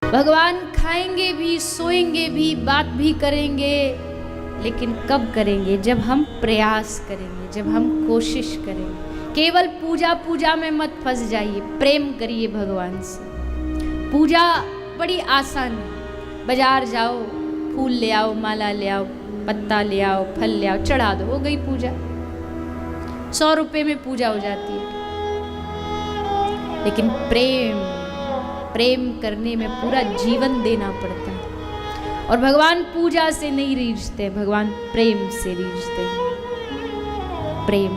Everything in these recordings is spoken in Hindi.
भगवान खाएंगे भी, सोएंगे भी, बात भी करेंगे, लेकिन कब करेंगे? जब हम प्रयास करेंगे, जब हम कोशिश करेंगे। केवल पूजा पूजा में मत फंस जाइए, प्रेम करिए भगवान से। पूजा बड़ी आसान है। बाजार जाओ, फूल ले आओ, माला ले आओ, पत्ता ले आओ, फल ले आओ, चढ़ा दो, हो गई पूजा। 100 रुपए में पूजा हो जाती है। लेकिन प्रेम करने में पूरा जीवन देना पड़ता है। और भगवान पूजा से नहीं रीझते, भगवान प्रेम से रीझते हैं। प्रेम,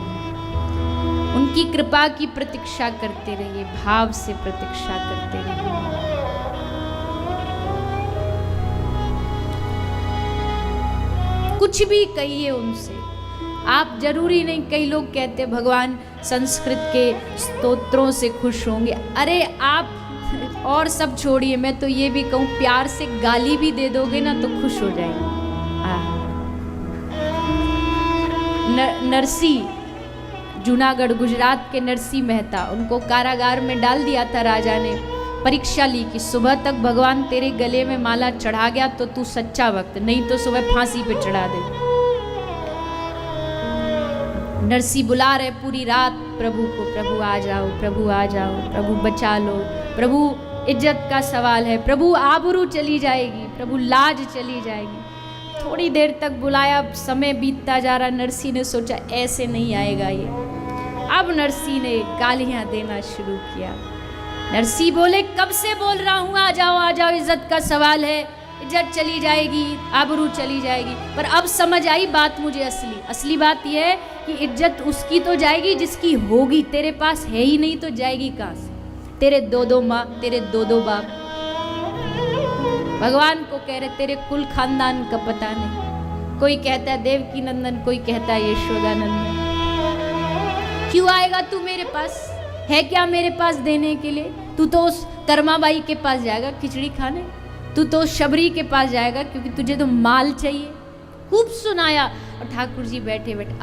उनकी कृपा की प्रतीक्षा करते रहिए, भाव से प्रतीक्षा करते रहिए। कुछ भी कहिए उनसे, आप जरूरी नहीं। कई लोग कहते भगवान संस्कृत के स्तोत्रों से खुश होंगे। अरे आप और सब छोड़िए, मैं तो ये भी कहूँ, प्यार से गाली भी दे दोगे ना तो खुश हो जाएंगे। नरसिंह, जूनागढ़ गुजरात के नरसिंह मेहता, उनको कारागार में डाल दिया था राजा ने। परीक्षा ली कि सुबह तक भगवान तेरे गले में माला चढ़ा गया तो तू सच्चा भक्त, नहीं तो सुबह फांसी पे चढ़ा दे। नरसिंह बुला रहे पूरी रात प्रभु को, प्रभु आ जाओ, प्रभु आ जाओ, प्रभु बचा लो, प्रभु इज्जत का सवाल है, प्रभु आबरू चली जाएगी, प्रभु लाज चली जाएगी। थोड़ी देर तक बुलाया, समय बीतता जा रहा। नरसिंह ने सोचा ऐसे नहीं आएगा ये। अब नरसिंह ने गालियां देना शुरू किया। नरसिंह बोले कब से बोल रहा हूँ आ जाओ आ जाओ, इज्जत का सवाल है, इज्जत चली जाएगी, आबरू चली जाएगी। पर अब समझ आई बात मुझे, असली बात यह है कि इज्जत उसकी तो जाएगी जिसकी होगी, तेरे पास है ही नहीं तो जाएगी कहाँ से? तेरे दो माँ, तेरे दो बाप। भगवान को कह रहे तेरे कुल खानदान का पता नहीं। कोई कहता है देवकी नंदन, कोई कहता है यशोदा नंदन। क्यों आएगा तू मेरे पास? है क्या मेरे पास देने के लिए? तू तो उस कर्माबाई के पास जाएगा खिचड़ी खाने, तू तो शबरी के पास जाएगा क्योंकि तुझे तो माल चाहिए। खूब सुनाया। और ठाकुर जी बैठे बैठे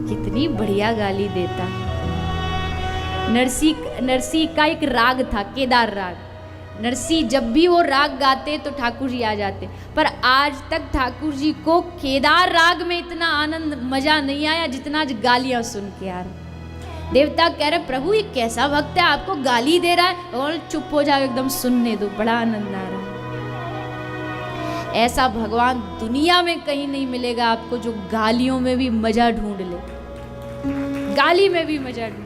कितनी बढ़िया गाली देता। नरसिंह का एक राग था, केदार राग। नरसिंह जब भी वो राग गाते तो ठाकुर जी आ जाते। पर आज तक ठाकुर जी को केदार राग में इतना आनंद मजा नहीं आया जितना आज गालियां सुन के आ रहा। देवता कह रहे प्रभु ये कैसा भक्त है, आपको गाली दे रहा है। और चुप हो जाओ, एकदम सुनने दो, बड़ा आनंद आ रहा है। ऐसा भगवान दुनिया में कहीं नहीं मिलेगा आपको जो गालियों में भी मजा ढूंढ ले, गाली में भी मजा ढूंढ।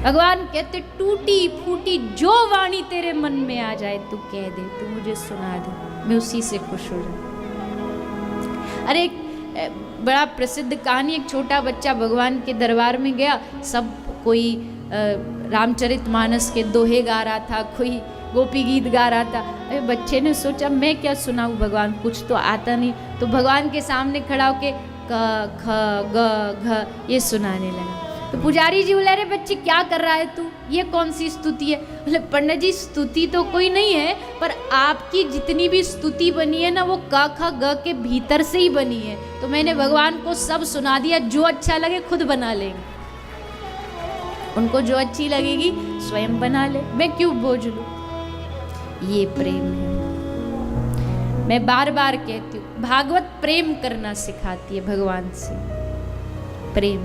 भगवान कहते टूटी फूटी जो वाणी तेरे मन में आ जाए तू कह दे, तू मुझे सुना दे, मैं उसी से खुश हो जाऊं। अरे बड़ा प्रसिद्ध कहानी, एक छोटा बच्चा भगवान के दरबार में गया। सब कोई रामचरितमानस के दोहे गा रहा था, कोई गोपी गीत गा रहा था। अरे बच्चे ने सोचा मैं क्या सुनाऊं भगवान, कुछ तो आता नहीं। तो भगवान के सामने खड़ा होके क ख ग घ ये सुनाने लगा। तो पुजारी जी बोले अरे बच्चे क्या कर रहा है तू, ये कौन सी स्तुति है? बोले पंडित जी स्तुति तो कोई नहीं है, पर आपकी जितनी भी स्तुति बनी है ना वो क ख ग के भीतर से ही बनी है। तो मैंने भगवान को सब सुना दिया, जो अच्छा लगे खुद बना लेंगे, उनको जो अच्छी लगेगी स्वयं बना ले, मैं क्यों बोझ लूं। ये प्रेम है। मैं बार बार कहती हूँ भागवत प्रेम करना सिखाती है भगवान से। प्रेम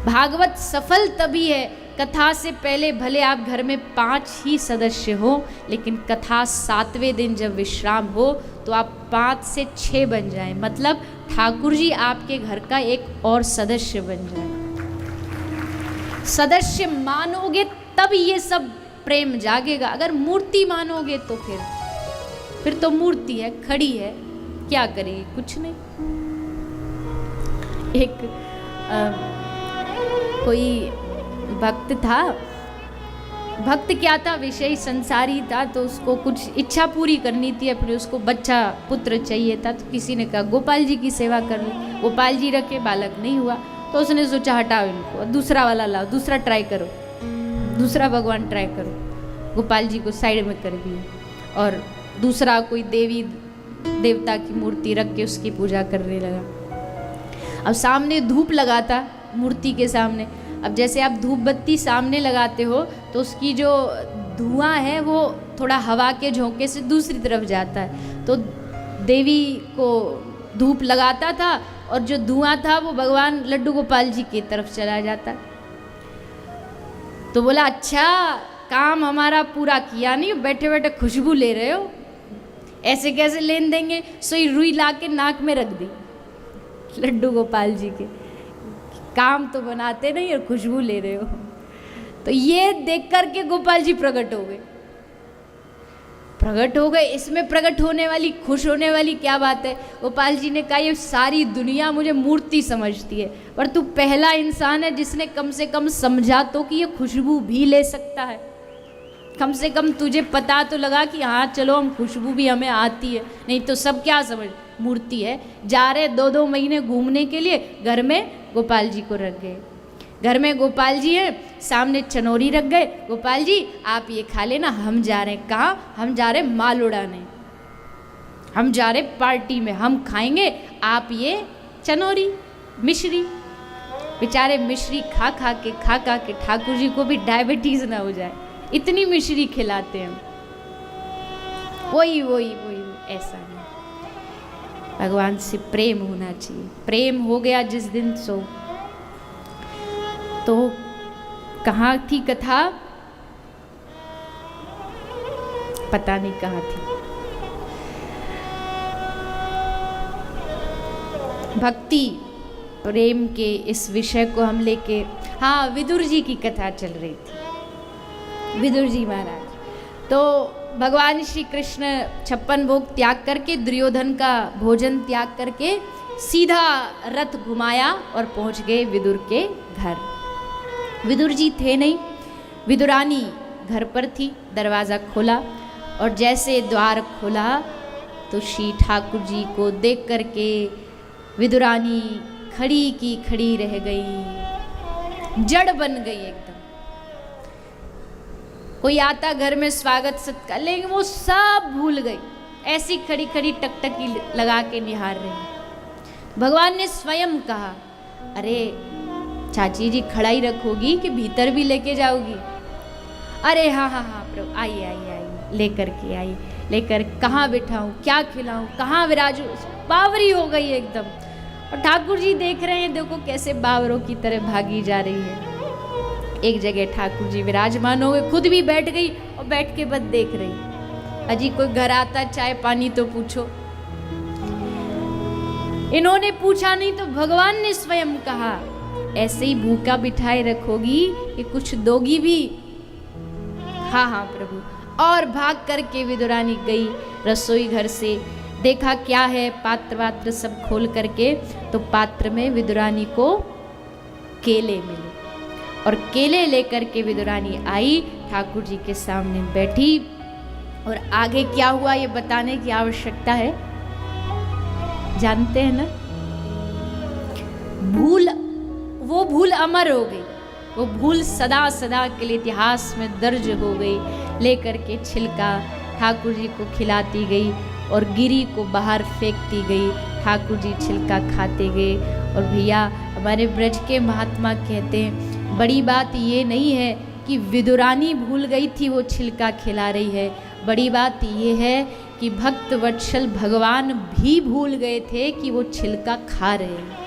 भागवत सफल तभी है, कथा से पहले भले आप घर में 5 ही सदस्य हो, लेकिन कथा 7वें दिन जब विश्राम हो तो आप 5 से 6 बन जाएं, मतलब ठाकुर जी आपके घर का एक और सदस्य बन जाए। सदस्य मानोगे तब ये सब प्रेम जागेगा। अगर मूर्ति मानोगे तो फिर तो मूर्ति है, खड़ी है, क्या करेगी? कुछ नहीं। एक कोई भक्त था, भक्त क्या था, विषय संसारी था। तो उसको कुछ इच्छा पूरी करनी थी अपनी, उसको बच्चा पुत्र चाहिए था। तो किसी ने कहा गोपाल जी की सेवा कर लो। गोपाल जी रखे, बालक नहीं हुआ। तो उसने सोचा हटाओ इनको, दूसरा वाला लाओ, दूसरा ट्राई करो, दूसरा भगवान ट्राई करो। गोपाल जी को साइड में कर दिया और दूसरा कोई देवी देवता की मूर्ति रख के उसकी पूजा करने लगा। अब सामने धूप लगाता मूर्ति के सामने। अब जैसे आप धूप बत्ती सामने लगाते हो तो उसकी जो धुआं है वो थोड़ा हवा के झोंके से दूसरी तरफ जाता है, तो देवी को धूप लगाता था और जो धुआं था वो भगवान लड्डू गोपाल जी की तरफ चला जाता। तो बोला अच्छा काम हमारा पूरा किया नहीं, बैठे बैठे खुशबू ले रहे हो, ऐसे कैसे लेन देंगे। सोई रुई ला के नाक में रख दी लड्डू गोपाल जी के, काम तो बनाते नहीं और खुशबू ले रहे हो। तो ये देख कर के गोपाल जी प्रकट हो गए, प्रकट हो गए। इसमें प्रकट होने वाली, खुश होने वाली क्या बात है। गोपाल जी ने कहा ये सारी दुनिया मुझे मूर्ति समझती है, पर तू पहला इंसान है जिसने कम से कम समझा तो कि ये खुशबू भी ले सकता है। कम से कम तुझे पता तो लगा कि हाँ चलो हम खुशबू भी हमें आती है, नहीं तो सब क्या समझ मूर्ति है। जा रहे 2-2 महीने घूमने के लिए, घर में गोपाल जी को रख गए। घर में गोपाल जी हैं, सामने चनोरी रख गए, गोपाल जी आप ये खा लेना, हम जा रहे हैं। कहाँ? हम जा रहे माल उड़ाने, हम जा रहे पार्टी में, हम खाएंगे, आप ये चनोरी मिश्री। बेचारे मिश्री खा खा के ठाकुर जी को भी डायबिटीज ना हो जाए, इतनी मिश्री खिलाते हैं। वही ऐसा नहीं, भगवान से प्रेम होना चाहिए। प्रेम हो गया जिस दिन सो। तो कहाँ थी कथा, पता नहीं कहाँ थी। भक्ति प्रेम के इस विषय को हम लेके, हाँ विदुर जी की कथा चल रही थी। विदुर जी महाराज तो भगवान श्री कृष्ण 56 भोग त्याग करके, दुर्योधन का भोजन त्याग करके सीधा रथ घुमाया और पहुंच गए विदुर के घर। विदुर जी थे नहीं, विदुरानी घर पर थी। दरवाज़ा खोला और जैसे द्वार खोला तो श्री ठाकुर जी को देख करके विदुरानी खड़ी की खड़ी रह गई, जड़ बन गई एकदम। कोई आता घर में स्वागत सत्कार, लेकिन वो सब भूल गई, ऐसी खड़ी खड़ी टकटकी लगा के निहार रही। भगवान ने स्वयं कहा, अरे चाची जी खड़ा ही रखोगी कि भीतर भी लेके जाओगी? अरे हाँ प्रभु, आइए लेकर के आई, लेकर कहाँ बिठाऊं, क्या खिलाऊं, कहाँ विराजू। बावरी हो गई एकदम। और ठाकुर जी देख रहे हैं, देखो कैसे बावरों की तरह भागी जा रही है। एक जगह ठाकुर जी विराजमान हो गए, खुद भी बैठ गई और बैठ के बस देख रही। अजी कोई घर आता चाय पानी तो पूछो। इन्होंने पूछा नहीं तो भगवान ने स्वयं कहा, ऐसे ही भूखा बिठाए रखोगी कि कुछ दोगी भी? हाँ प्रभु। और भाग करके विदुरानी गई रसोई घर से, देखा क्या है, पात्र वात्र सब खोल करके, तो पात्र में विदुरानी को केले मिले और केले लेकर के विदुरानी आई, ठाकुर जी के सामने बैठी। और आगे क्या हुआ ये बताने की आवश्यकता है, जानते हैं ना? वो भूल अमर हो गई, वो भूल सदा सदा के लिए इतिहास में दर्ज हो गई। लेकर के छिलका ठाकुर जी को खिलाती गई और गिरी को बाहर फेंकती गई। ठाकुर जी छिलका खाते गए। और भैया हमारे ब्रज के महात्मा कहते हैं, बड़ी बात ये नहीं है कि विदुरानी भूल गई थी वो छिलका खिला रही है, बड़ी बात ये है कि भक्त वत्सल भगवान भी भूल गए थे कि वो छिलका खा रहे हैं।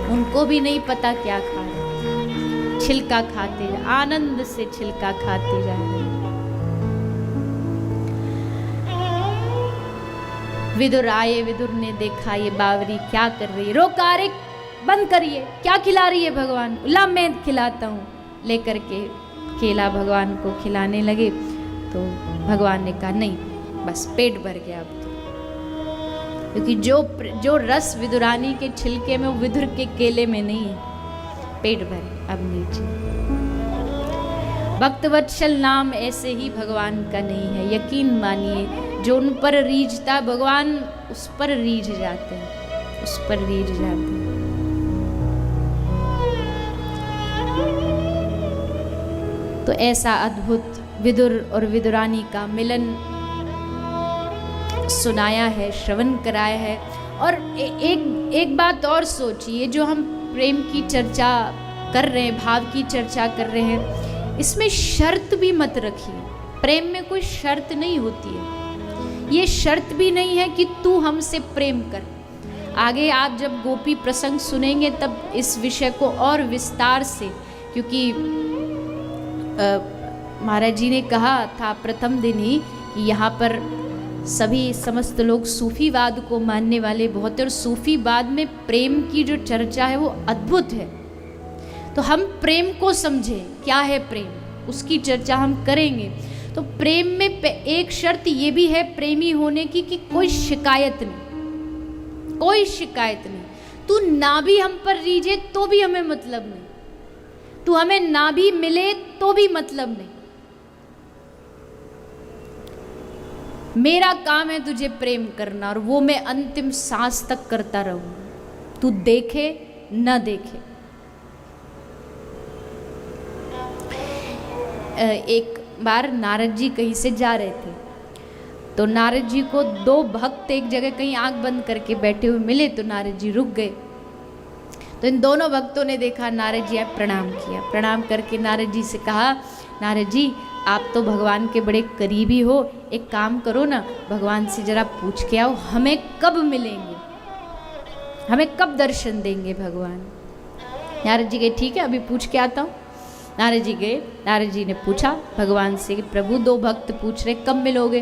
उनको भी नहीं पता क्या खा रहे, छिलका खाते, आनंद से छिलका खाते जा रहे। विदुर आए, विदुर ने देखा ये बावरी क्या कर रही है, रोका, अरे बंद करिए, क्या खिला रही है भगवान? ला मैं खिलाता हूँ। लेकर के केला भगवान को खिलाने लगे तो भगवान ने कहा नहीं, बस पेट भर गया अब तो। क्योंकि जो रस विदुरानी के छिलके में, वो विदुर के केले में नहीं है। पेट भर अब नीचे। भक्तवत्सल नाम ऐसे ही भगवान का नहीं है, यकीन मानिए। जो उन पर रीझता भगवान उस पर रीझ जाते हैं, उस पर रीझ जाते हैं। तो ऐसा अद्भुत विदुर और विदुरानी का मिलन सुनाया है, श्रवण कराया है। और एक बात और सोचिए, जो हम प्रेम की चर्चा कर रहे हैं, भाव की चर्चा कर रहे हैं, इसमें शर्त भी मत रखिए। प्रेम में कोई शर्त नहीं होती है। ये शर्त भी नहीं है कि तू हमसे प्रेम कर। आगे आप जब गोपी प्रसंग सुनेंगे तब इस विषय को और विस्तार से, क्योंकि महाराज जी ने कहा था प्रथम दिन ही कि यहाँ पर सभी समस्त लोग सूफीवाद को मानने वाले बहुत हैं, और सूफीवाद में प्रेम की जो चर्चा है वो अद्भुत है। तो हम प्रेम को समझें, क्या है प्रेम, उसकी चर्चा हम करेंगे। तो प्रेम में एक शर्त ये भी है प्रेमी होने की कि कोई शिकायत नहीं, कोई शिकायत नहीं। तू ना भी हम पर रीझे तो भी हमें मतलब नहीं, तू हमें ना भी मिले तो भी मतलब नहीं। मेरा काम है तुझे प्रेम करना, और वो मैं अंतिम सांस तक करता रहूं, तू देखे न देखे। एक बार नारद जी कहीं से जा रहे थे, तो नारद जी को दो भक्त एक जगह कहीं आंख बंद करके बैठे हुए मिले, तो नारद जी रुक गए। तो इन दोनों भक्तों ने देखा नारद जी, आप प्रणाम किया। प्रणाम करके नारद जी से कहा, नारद जी आप तो भगवान के बड़े करीबी हो, एक काम करो ना, भगवान से जरा पूछ के आओ हमें कब मिलेंगे, हमें कब दर्शन देंगे भगवान। नारद जी कहे ठीक है अभी पूछ के आता हूँ। नारद जी गए, नारद जी ने पूछा भगवान से कि प्रभु दो भक्त पूछ रहे कब मिलोगे।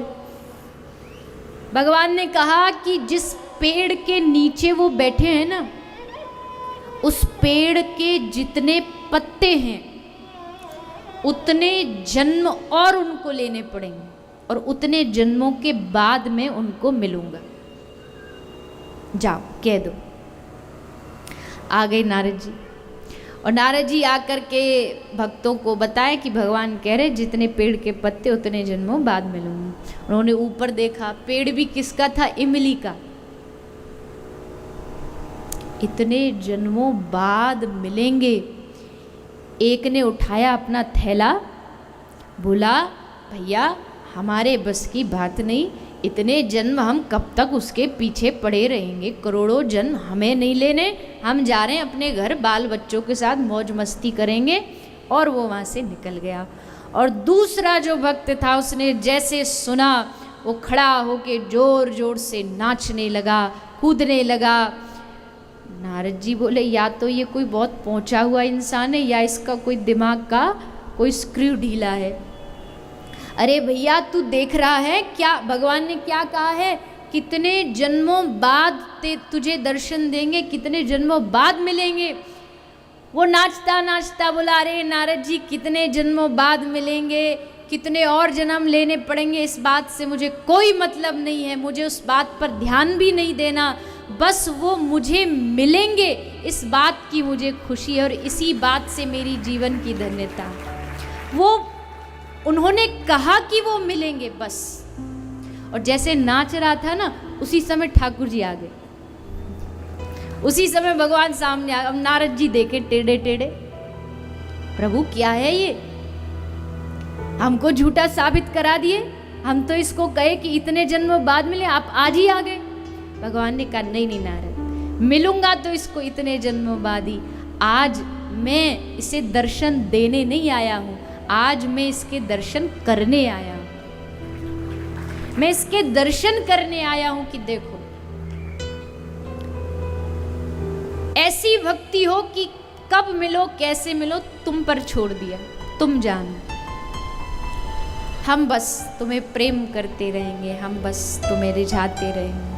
भगवान ने कहा कि जिस पेड़ के नीचे वो बैठे हैं ना, उस पेड़ के जितने पत्ते हैं उतने जन्म और उनको लेने पड़ेंगे, और उतने जन्मों के बाद में उनको मिलूंगा, जाओ कह दो। आ गए नारद जी, और नारद जी आकर के भक्तों को बताया कि भगवान कह रहे जितने पेड़ के पत्ते उतने जन्मों बाद मिलूंगा। उन्होंने ऊपर देखा, पेड़ भी किसका था, इमली का। इतने जन्मों बाद मिलेंगे। एक ने उठाया अपना थैला, बोला भैया हमारे बस की बात नहीं, इतने जन्म हम कब तक उसके पीछे पड़े रहेंगे, करोड़ों जन्म हमें नहीं लेने, हम जा रहे हैं अपने घर बाल बच्चों के साथ मौज मस्ती करेंगे। और वो वहाँ से निकल गया। और दूसरा जो भक्त था उसने जैसे सुना वो खड़ा होके जोर जोर से नाचने लगा, कूदने लगा। नारद जी बोले या तो ये कोई बहुत पहुंचा हुआ इंसान है या इसका कोई दिमाग का कोई स्क्रू ढीला है। अरे भैया तू देख रहा है क्या भगवान ने क्या कहा है, कितने जन्मों बाद तुझे दर्शन देंगे, कितने जन्मों बाद मिलेंगे। वो नाचता नाचता बोला अरे नारद जी कितने जन्मों बाद मिलेंगे, कितने और जन्म लेने पड़ेंगे, इस बात से मुझे कोई मतलब नहीं है, मुझे उस बात पर ध्यान भी नहीं देना, बस वो मुझे मिलेंगे इस बात की मुझे खुशी है और इसी बात से मेरी जीवन की धन्यता। वो उन्होंने कहा कि वो मिलेंगे बस। और जैसे नाच रहा था ना उसी समय ठाकुर जी आ गए, उसी समय भगवान सामने आ। अब नारद जी देखे टेढ़े टेढ़े, प्रभु क्या है ये, हमको झूठा साबित करा दिए, हम तो इसको कहे कि इतने जन्मों बाद मिले, आप आज ही आ गए। भगवान ने कहा नहीं नहीं नारद, मिलूंगा तो इसको इतने जन्मों बाद ही। आज मैं इसे दर्शन देने नहीं आया हूं, आज मैं इसके दर्शन करने आया हूं, मैं इसके दर्शन करने आया हूं कि देखो ऐसी भक्ति हो कि कब मिलो कैसे मिलो तुम पर छोड़ दिया, तुम जानो, हम बस तुम्हें प्रेम करते रहेंगे, हम बस तुम्हें रिझाते रहेंगे।